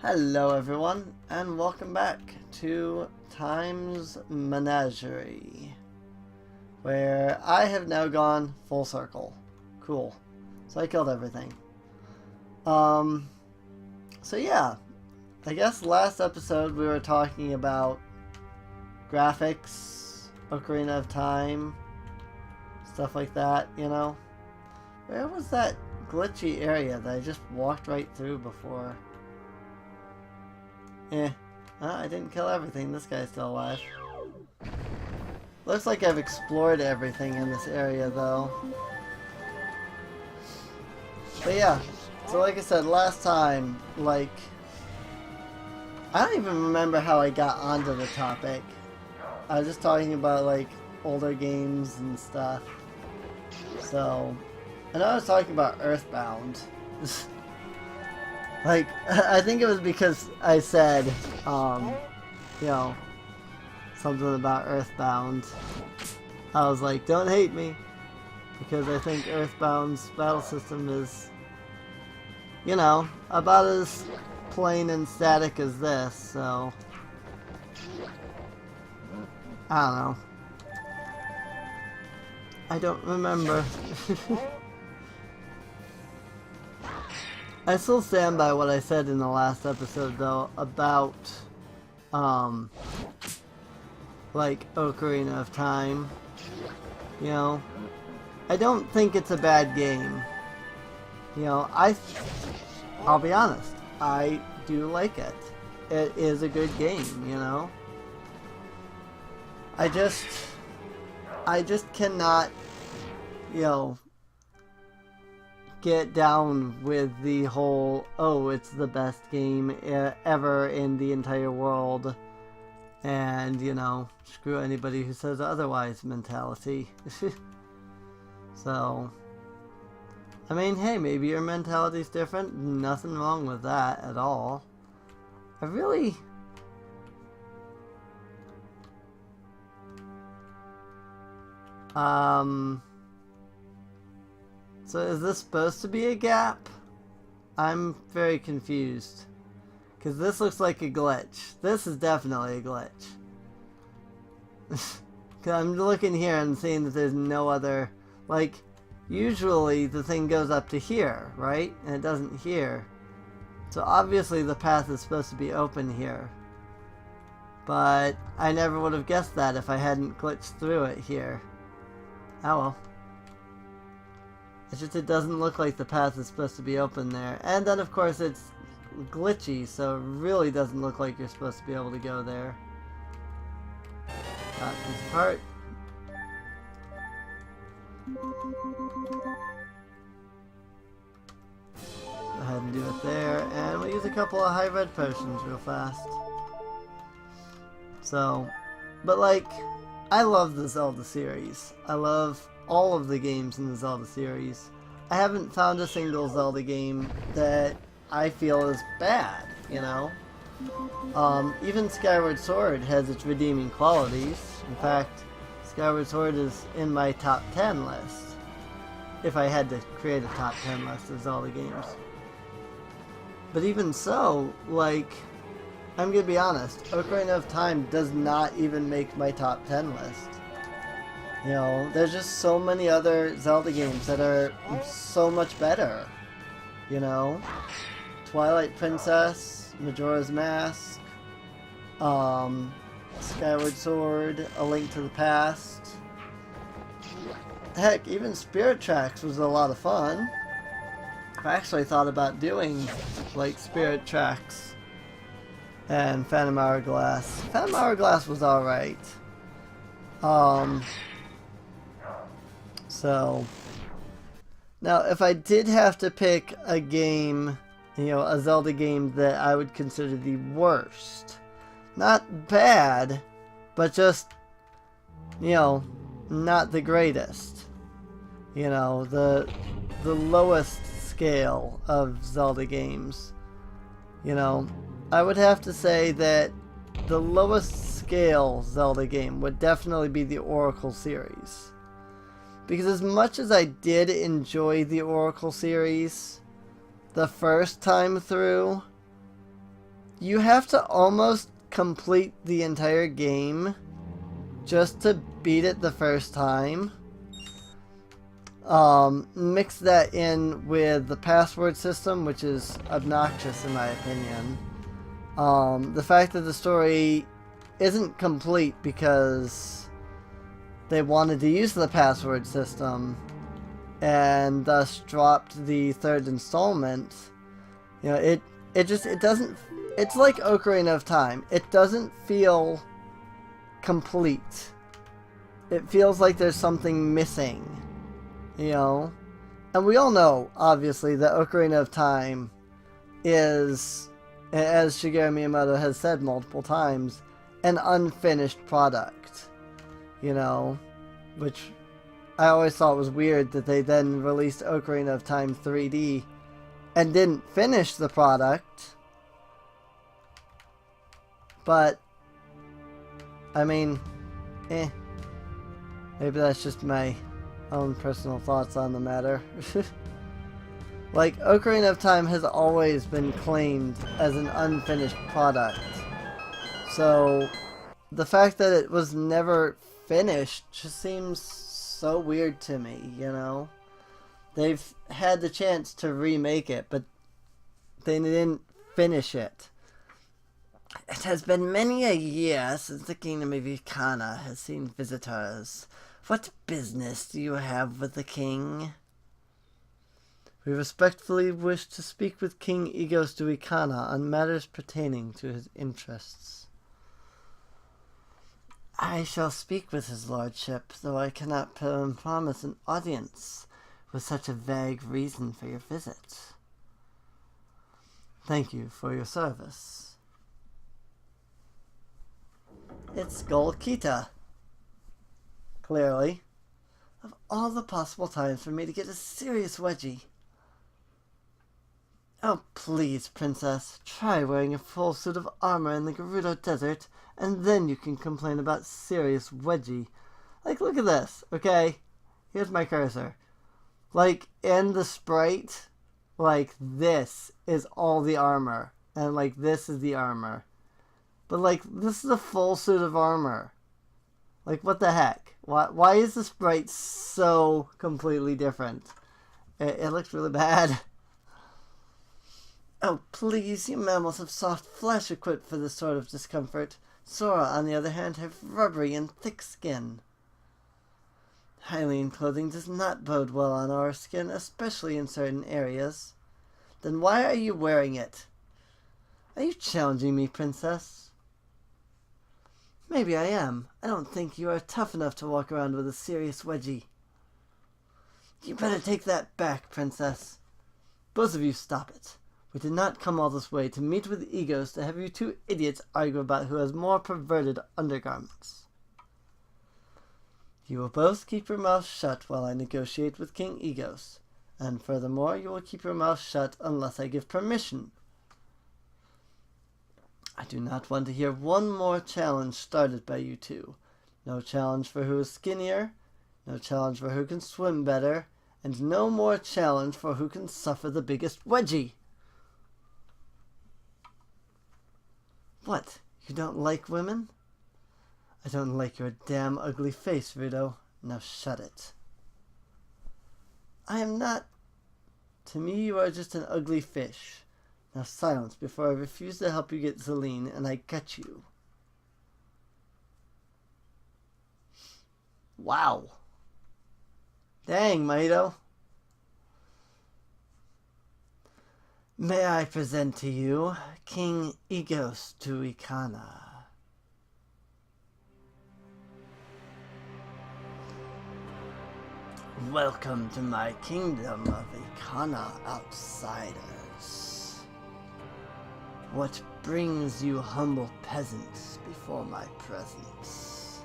Hello everyone, and welcome back to Time's Menagerie, where I have now gone full circle. Cool. So I killed everything. So yeah, I guess last episode we were talking about graphics, Ocarina of Time, stuff like that, you know? Where was that glitchy area that I just walked right through before? I didn't kill everything. This guy's still alive. Looks like I've explored everything in this area, though. But yeah, so like I said, last time, I don't even remember how I got onto the topic. I was just talking about, older games and stuff. So, I know I was talking about Earthbound. I think it was because I said, something about Earthbound. I was like, don't hate me, because I think Earthbound's battle system is, about as plain and static as this, so, I don't know. I don't remember. I still stand by what I said in the last episode, though, about, Ocarina of Time. I don't think it's a bad game. I'll be honest, I do like it. It is a good game, I just cannot, get down with the whole, oh, it's the best game ever in the entire world, and, screw anybody who says otherwise mentality. So, I mean, hey, maybe your mentality's different. Nothing wrong with that at all. I really... So is this supposed to be a gap? I'm very confused. Because this looks like a glitch. This is definitely a glitch. Because I'm looking here and seeing that there's no other... usually the thing goes up to here, right? And it doesn't here. So obviously the path is supposed to be open here. But I never would have guessed that if I hadn't glitched through it here. Oh well. It's just it doesn't look like the path is supposed to be open there. And then of course it's glitchy, so it really doesn't look like you're supposed to be able to go there. Got this part. Go ahead and do it there. And we'll use a couple of high red potions real fast. So, but I love the Zelda series. I love all of the games in the Zelda series. I haven't found a single Zelda game that I feel is bad, even Skyward Sword has its redeeming qualities. In fact, Skyward Sword is in my top 10 list, if I had to create a top 10 list of Zelda games. But even so, I'm gonna be honest, Ocarina of Time does not even make my top 10 list. There's just so many other Zelda games that are so much better. Twilight Princess, Majora's Mask, Skyward Sword, A Link to the Past. Heck, even Spirit Tracks was a lot of fun. I actually thought about doing, Spirit Tracks and Phantom Hourglass. Phantom Hourglass was alright. So, now if I did have to pick a game, a Zelda game that I would consider the worst, not bad, but just, not the greatest, the lowest scale of Zelda games, I would have to say that the lowest scale Zelda game would definitely be the Oracle series. Because as much as I did enjoy the Oracle series the first time through, You have to almost complete the entire game just to beat it the first time. Mix that in with the password system, which is obnoxious in my opinion. The fact that the story isn't complete because they wanted to use the password system and thus dropped the third installment. You know, it doesn't, it's like Ocarina of Time. It doesn't feel complete. It feels like there's something missing, you know? And we all know, obviously, that Ocarina of Time is, as Shigeru Miyamoto has said multiple times, an unfinished product, you know? Which I always thought was weird that they then released Ocarina of Time 3D and didn't finish the product. But, I mean, maybe that's just my own personal thoughts on the matter. Like, Ocarina of Time has always been claimed as an unfinished product. So, the fact that it was never finished just seems so weird to me, you know? They've had the chance to remake it, but they didn't finish it. It has been many a year since the kingdom of Ikana has seen visitors. What business do you have with the king? We respectfully wish to speak with King Egos to Ikana on matters pertaining to his interests. I shall speak with his lordship, though I cannot promise an audience with such a vague reason for your visit. Thank you for your service. It's Golkita. Clearly. Of all the possible times for me to get a serious wedgie. Oh, please, princess, try wearing a full suit of armor in the Gerudo Desert, and then you can complain about serious wedgie. Like, look at this, okay? Here's my cursor. Like, in the sprite, like, this is all the armor, and, like, this is the armor. But, like, this is a full suit of armor. Like, what the heck? Why is the sprite so completely different? It looks really bad. Oh, please, you mammals have soft flesh equipped for this sort of discomfort. Sora, on the other hand, have rubbery and thick skin. Hylian clothing does not bode well on our skin, especially in certain areas. Then why are you wearing it? Are you challenging me, princess? Maybe I am. I don't think you are tough enough to walk around with a serious wedgie. You better take that back, princess. Both of you stop it. We did not come all this way to meet with egos to have you two idiots argue about who has more perverted undergarments. You will both keep your mouths shut while I negotiate with King Egos, and furthermore, you will keep your mouth shut unless I give permission. I do not want to hear one more challenge started by you two. No challenge for who is skinnier, no challenge for who can swim better, and no more challenge for who can suffer the biggest wedgie. What? You don't like women? I don't like your damn ugly face, Rudo. Now shut it. I am not. To me, you are just an ugly fish. Now silence before I refuse to help you get Zelene and I cut you. Wow. Dang, Maito. May I present to you King Egos to Ikana. Welcome to my kingdom of Ikana outsiders. What brings you humble peasants before my presence?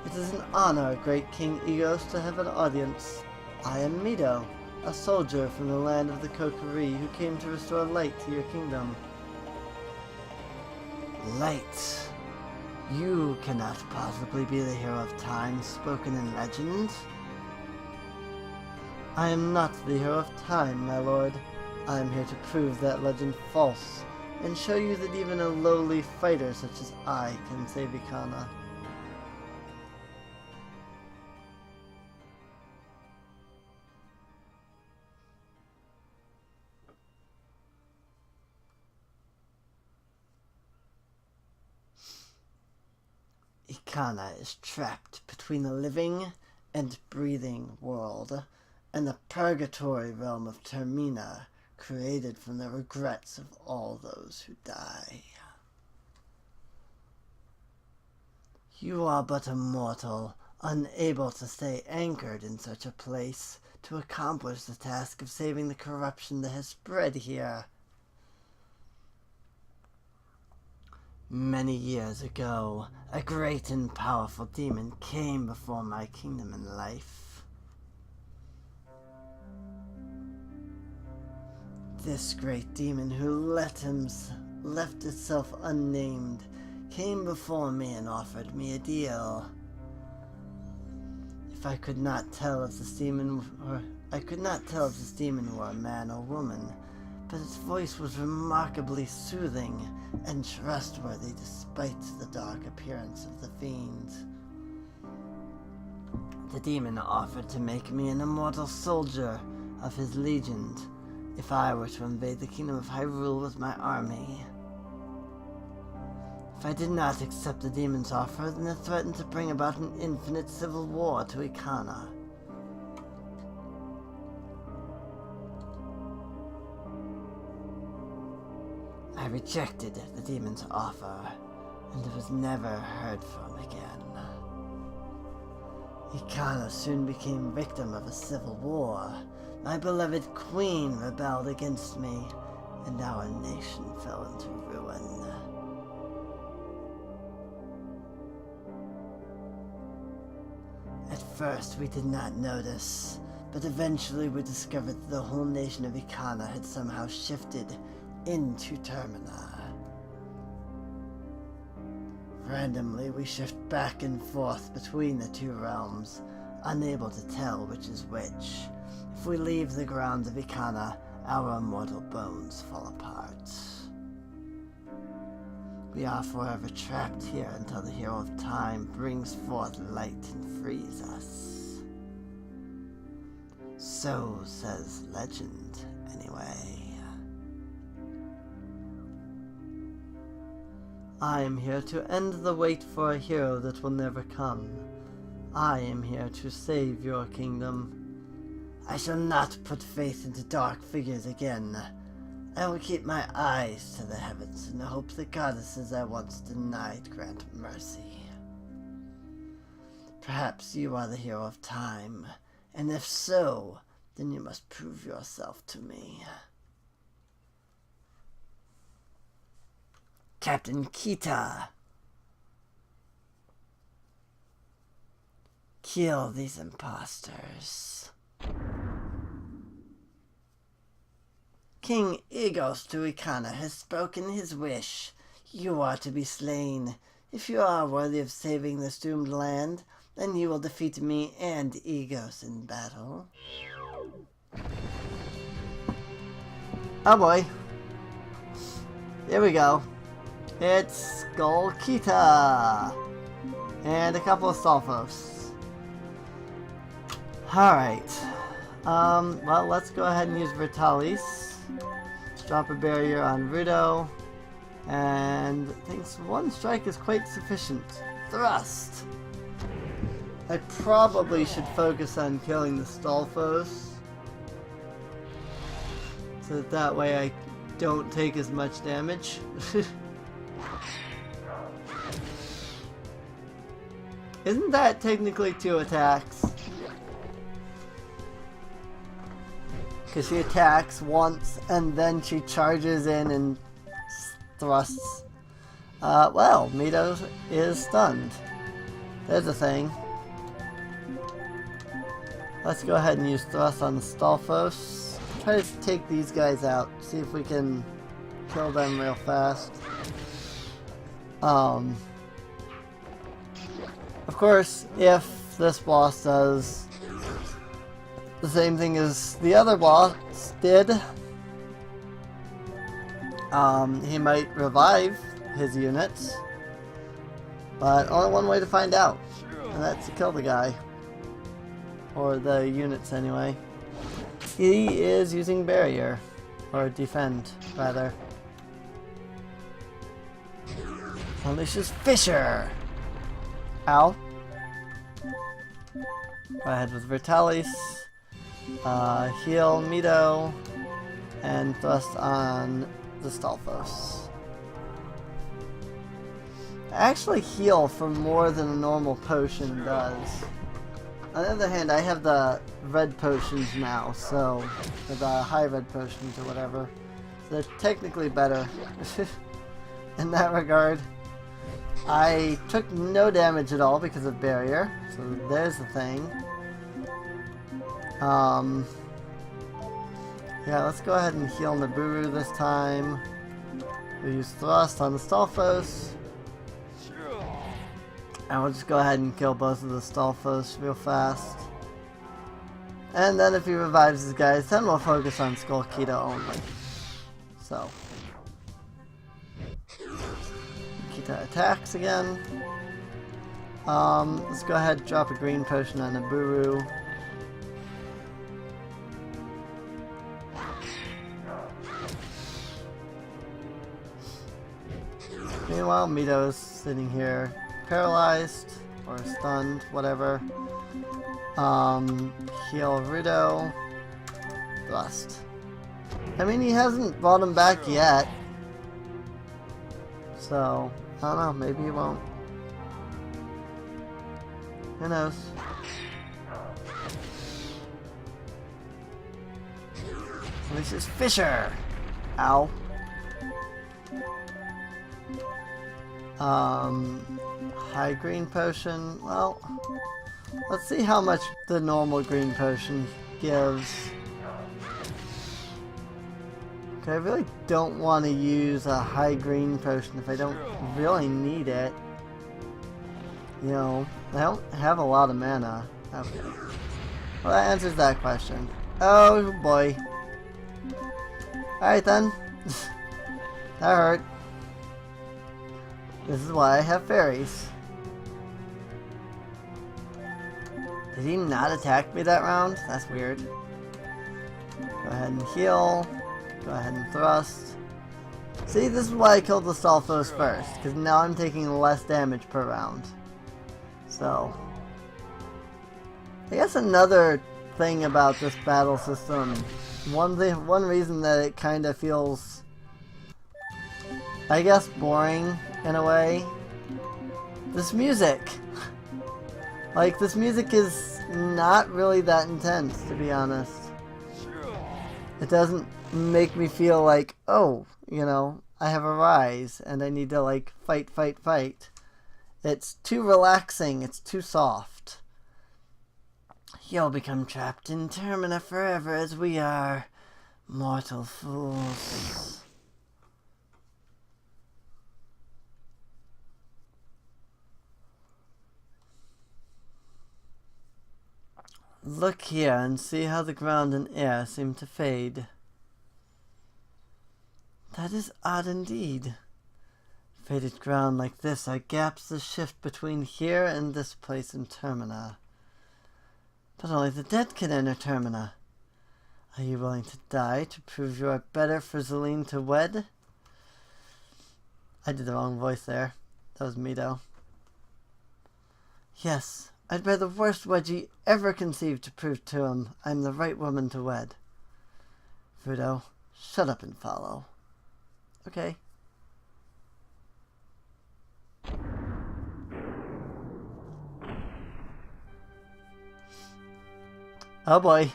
It is an honor, great King Egos, to have an audience. I am Mito, a soldier from the land of the Kokiri who came to restore light to your kingdom. Light. You cannot possibly be the hero of time spoken in legend. I am not the hero of time, my lord. I'm here to prove that legend false, and show you that even a lowly fighter such as I can save Ikana. Ikana is trapped between the living and breathing world, and the purgatory realm of Termina, created from the regrets of all those who die. You are but a mortal, unable to stay anchored in such a place to accomplish the task of saving the corruption that has spread here. Many years ago, a great and powerful demon came before my kingdom in life. This great demon who left itself unnamed came before me and offered me a deal. I could not tell if this demon were a man or woman, but its voice was remarkably soothing and trustworthy despite the dark appearance of the fiend. The demon offered to make me an immortal soldier of his legion if I were to invade the kingdom of Hyrule with my army. If I did not accept the demon's offer, then it threatened to bring about an infinite civil war to Ikana. I rejected the demon's offer, and was never heard from again. Ikana soon became victim of a civil war. My beloved queen rebelled against me, and our nation fell into ruin. At first we did not notice, but eventually we discovered that the whole nation of Ikana had somehow shifted into Termina. Randomly, we shift back and forth between the two realms, unable to tell which is which. If we leave the grounds of Ikana, our immortal bones fall apart. We are forever trapped here until the Hero of Time brings forth light and frees us. So says legend, anyway. I am here to end the wait for a hero that will never come. I am here to save your kingdom. I shall not put faith into dark figures again. I will keep my eyes to the heavens in the hope the goddesses I once denied grant mercy. Perhaps you are the Hero of Time, and if so, then you must prove yourself to me. Captain Kita! Kill these impostors. King Egos to Ikana has spoken his wish. You are to be slain. If you are worthy of saving this doomed land, then you will defeat me and Egos in battle. Oh boy. Here we go. It's Skull Kita! And a couple of Stalfos. Alright. Well, let's go ahead and use Vitalis. Drop a barrier on Rudo. And thinks one strike is quite sufficient. Thrust! I probably should focus on killing the Stalfos, so that way I don't take as much damage. Isn't that technically 2 attacks? Because she attacks once and then she charges in and thrusts. Well, Mito is stunned. There's a thing. Let's go ahead and use thrust on the Stalfos. Try to take these guys out. See if we can kill them real fast. Of course, if this boss does the same thing as the other boss did, He might revive his units, but only one way to find out, and that's to kill the guy. Or the units, anyway. He is using barrier. Or defend, rather. Unleashes Fisher! Ow. Go ahead with Vitalis. Heal Mito. And thrust on the Stalfos. I actually heal for more than a normal potion does. On the other hand, I have the red potions now, so the high red potions or whatever. So they're technically better in that regard. I took no damage at all because of barrier, so there's the thing. Yeah, let's go ahead and heal Nibiru this time. We'll use thrust on the Stalfos. And we'll just go ahead and kill both of the Stalfos real fast. And then if he revives his guys, then we'll focus on Skull Kita only. So. Kita attacks again. Let's go ahead and drop a green potion on Nibiru. Meanwhile, Mito's sitting here. Paralyzed or stunned, whatever. Heal Rudo. Thrust. I mean, he hasn't brought him back yet. So, I don't know, maybe he won't. Who knows? This is Fisher! Ow. High green potion. Well, let's see how much the normal green potion gives. Okay, I really don't want to use a high green potion if I don't really need it. You know, I don't have a lot of mana. Okay. Well, that answers that question. Oh boy. Alright then. That hurt. This is why I have fairies. Did he not attack me that round? That's weird. Go ahead and heal. Go ahead and thrust. See, this is why I killed the Stalfos first, because now I'm taking less damage per round. So, I guess another thing about this battle system, one reason that it kind of feels, I guess, boring in a way, this music. Like, this music is not really that intense, to be honest. It doesn't make me feel like, oh, you know, I have a rise and I need to, like, fight. It's too relaxing, it's too soft. You'll become trapped in Termina forever as we are, mortal fools. Look here and see how the ground and air seem to fade. That is odd indeed. Faded ground like this are gaps that shift between here and this place in Termina. But only the dead can enter Termina. Are you willing to die to prove you are better for Zelene to wed? I did the wrong voice there. That was Mito. Yes. I'd bear the worst wedgie ever conceived to prove to him I'm the right woman to wed. Fudo, shut up and follow. Okay. Oh boy.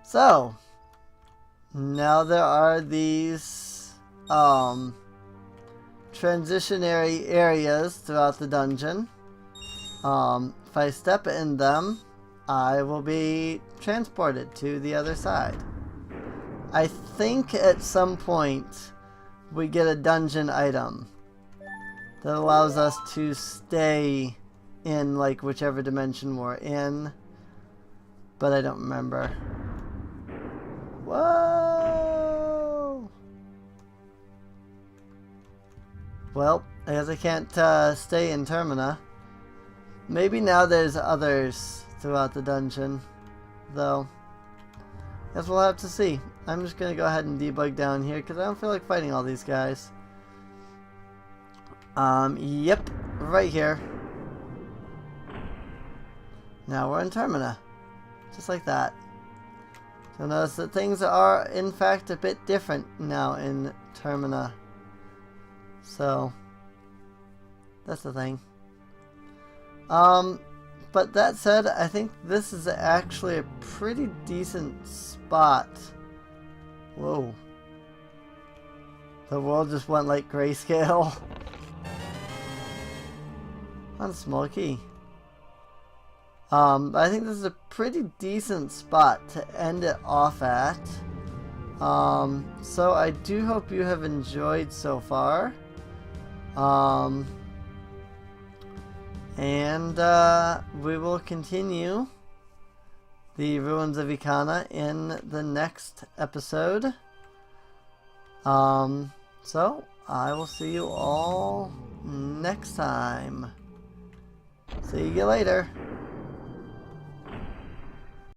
So, now there are these, transitionary areas throughout the dungeon. If I step in them, I will be transported to the other side. I think at some point we get a dungeon item that allows us to stay in, like, whichever dimension we're in. but I don't remember. Whoa! Well, I guess I can't stay in Termina. Maybe now there's others throughout the dungeon, though. Guess we'll have to see. I'm just gonna go ahead and debug down here because I don't feel like fighting all these guys. Yep, right here. Now we're in Termina. Just like that. So notice that things are, in fact, a bit different now in Termina. So, that's the thing. But that said, I think this is actually a pretty decent spot. Whoa. The world just went like grayscale. On small key. I think this is a pretty decent spot to end it off at. So I do hope you have enjoyed so far. And we will continue the Ruins of Ikana in the next episode. So I will see you all next time. See you later.